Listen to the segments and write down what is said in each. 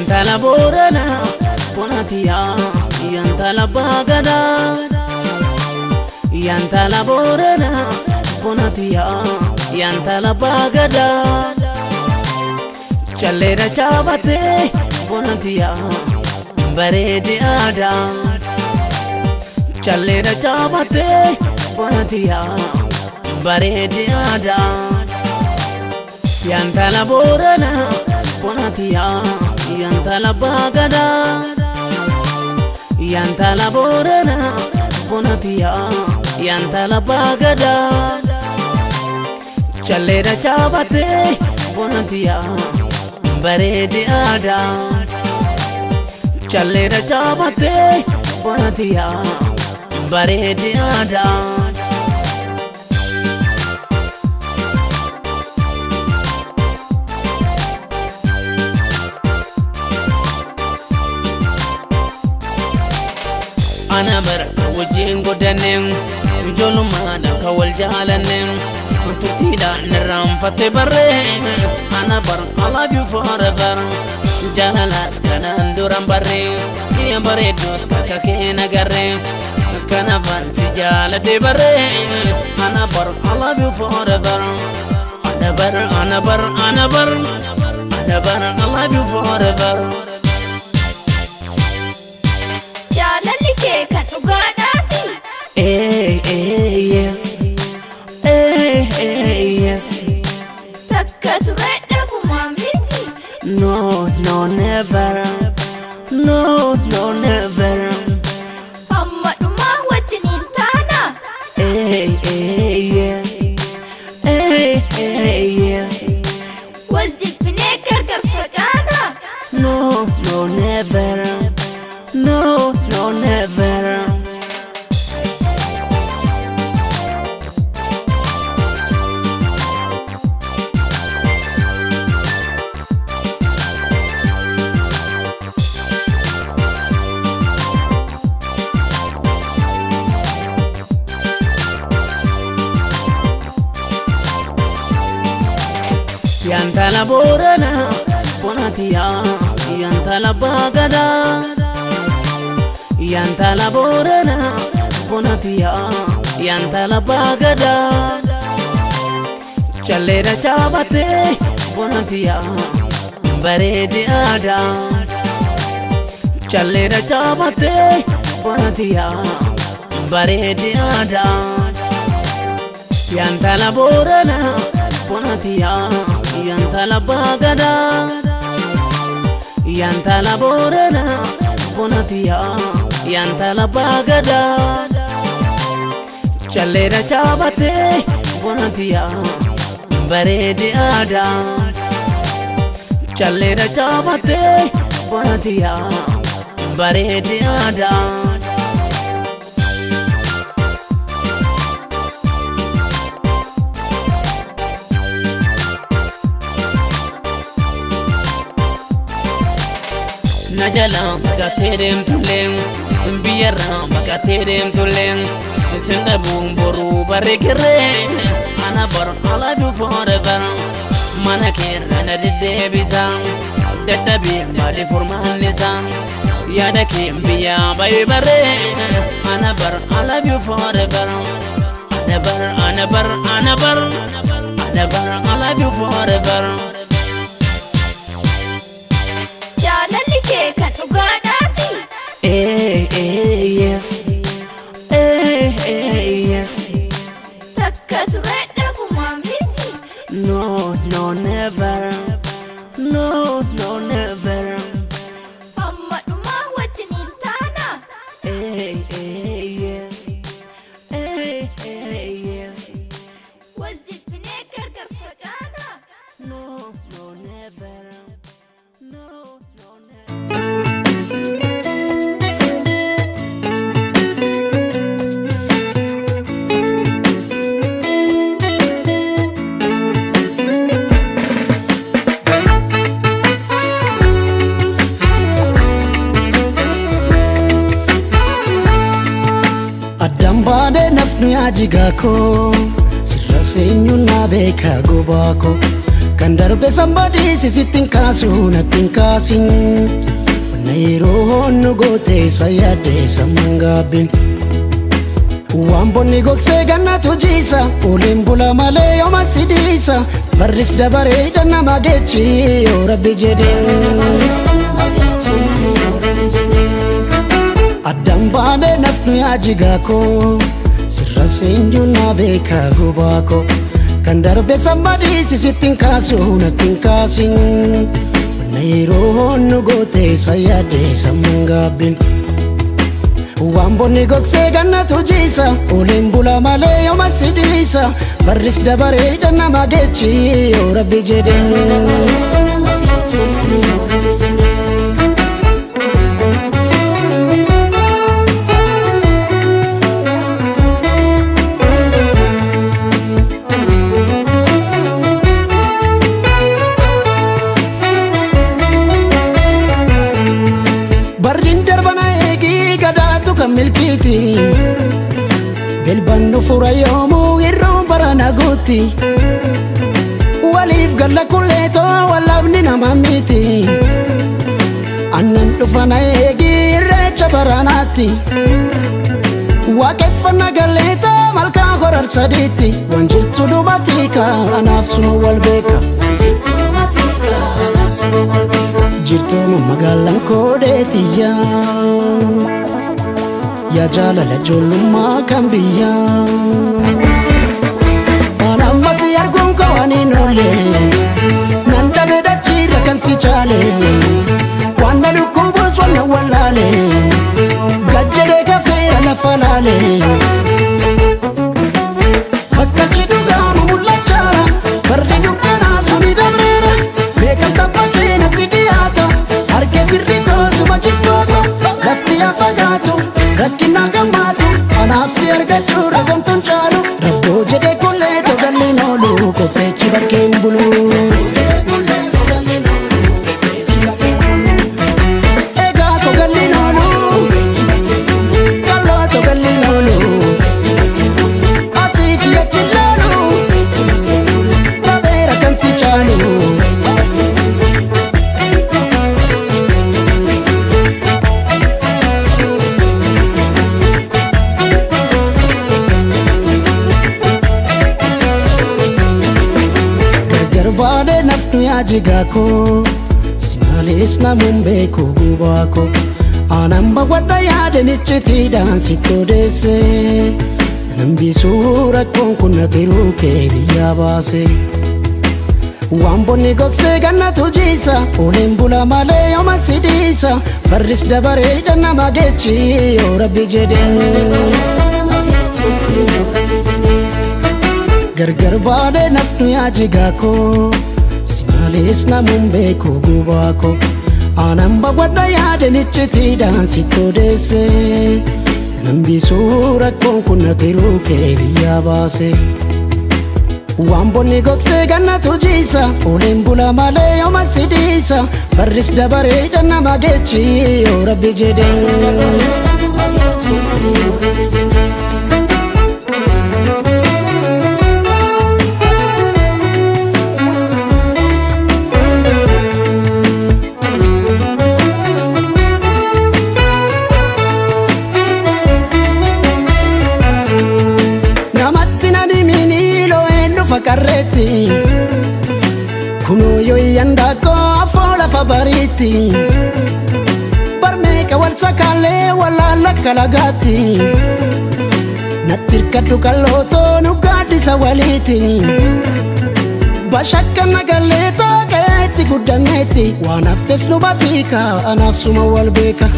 Yantala Borana Bonatia Yantala Bagada Yantala Borana Bonatia Yantala Bagada Chalera Chabate Bonatia Baredi Ada Chalera Chabate Bonatia Baredi Ada Yantala Borana Bonatia Yantala Bagada Yantala Borana Bonatia Yantala Bagada Chalera Chabate Bonatia Baredi Ada Chalera Chabate Bonatia Baredi Ada Ana bar wajin godanem jolumana kawal jalanem tutida naram fate barre ana bar I love you forever jalalas kanan duram barre ya bare dos kaka kena garre kana van si jalate barre ana bar I love you forever ana bar I love you forever yes yes Takkatu redda bumamiti no never no never Hammaduma wajinin tana yes yes Waljibine gargar fajana no never no never Yantala Borana Bonatia Yantala Bagada Yantala Borana Bonatia Yantala Bagada Chalera Chabate Bonatia Baredi Ada Chalera Chabate Bonatia Baredi Ada Yantala Borana Bonatia Yantala Bagada Yantala Borana Bonatia Yantala Bagada Chalera Chabate Bonatia Baredi Ada Chalera Chabate Bonatia Baredi Ada Najala magaterem tulem biyara magaterem tulem senda boru barekere ana bar I love you forever manakir ana dide bisa dadabi mali formal nisan yada kim biya bay bare ana bar I love you forever ana bar I love you forever yes yes Takkatu redda bumamiti no never no never Hammaduma wajinin tana yes yes Waljibine gargar fajana no never no never Adambade nafnu ya jigako sirra senyu na beka gubako kan darbe sambadi sisittin kaasu nattin kaasin wanna yeroo nu goote sayyade sammangaabin waan bonni gogsee gannatu jiisa oliin bula malee yooma sidiisa barris dabareedha nama geechi yoo rabbi jedheen addaan baanee nafnu yaa jigaakoo sirra seenjuu na beeka gubaakoo kan darbe sambadi sisittin kaasu nattin kaasin wanna yeroo nu goote sayyade sammangaabin waan bonni gogsee gannatu jiisa oliin bula malee yooma sidiisa barris dabareedha nama geechi yoo rabbi jedheen barriin darbana eegii gadaatu kan milkiiti bilbannu fura yoomuu irroon barana guutti waliif galla kulleetoo wallabni nama miti annan dhufana eegii irreecha baranaatti waaqeffanna galleetoo malkaa horar sadiitti waan jirtu dhumatiika anaaf suma wal beeka jirtooma magaalaan koodheetiyyaa yaa jaalala ijoollummaa kan biyyaa waan ammas arguun kawaniin oolle nan dhabe dachiirra kan si chaale waan na dhukkubuus waan na wallaale gajjadee kafeera lafa laale bakkalchi dhugaama mul'achaara fardi dukkanaa suni dabreera beekan tabbadhee natti dhiyaata harkee firri koosuma jibboota lafti yaa fagaatu rakkina gammaatu anaaf si argachuu rabamtuun caalu rabboo jedhee kullee togalliin oolu qopheechi bakkeen bulu egaa togalliin oolu kalloo togalliin oolu asiif yachi laalu babeera kan si caalu barbaade nafnu yaa jigaakoo si maalees namuun beeku gubaakoo aanan bawwadha yaadanichitiidhaan sitti odeesse nambisuu rakkoon kun natiruu kee biyyaa baase waan bonni gogsee gannatu jiisa oliin bula malee yooma sidiisa barris dabareedha nama geechi yoo rabbi jedheen gargar baade nafnu yaa jigaakoo si maalees namuun beeku gubaakoo aanan bawwadha yaadanichitiidhaan sitti odeesse nambisuu rakkoon kun natiruu kee biyyaa baase waan bonni gogsee gannatu jiisa oliin bula malee yooma sidiisa barris dabareedha nama geechi yoo rabbi jedheen karreetti kunoo yoo yandaakoo afoo lafa bariitti barmeeqa wal sakaalee wallaalla kalagaatti natti hirkadhu kallootoo nu gaaddisa waliiti bashakka nagalleetoo qayeetti guddanneetti waan haftes nu batiika anaaf suma wal beeka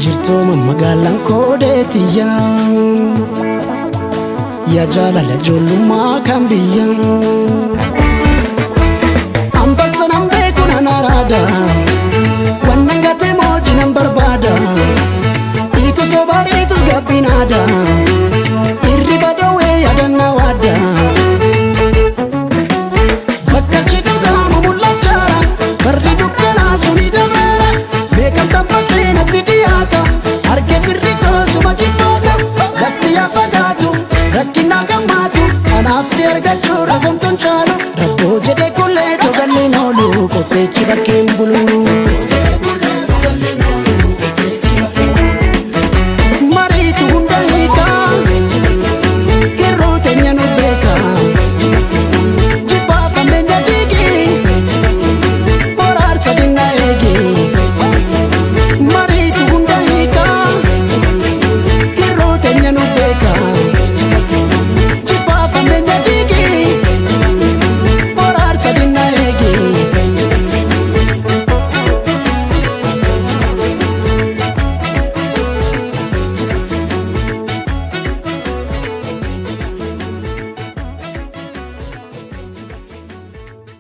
jirtooma magaalaan koodheetiyyaa yaa jaalala ijoollummaa kan biyyaa ambassa nan beeku nan araada wannan gatee mooji nan barbaada dhiitus sobariitus gabbinaada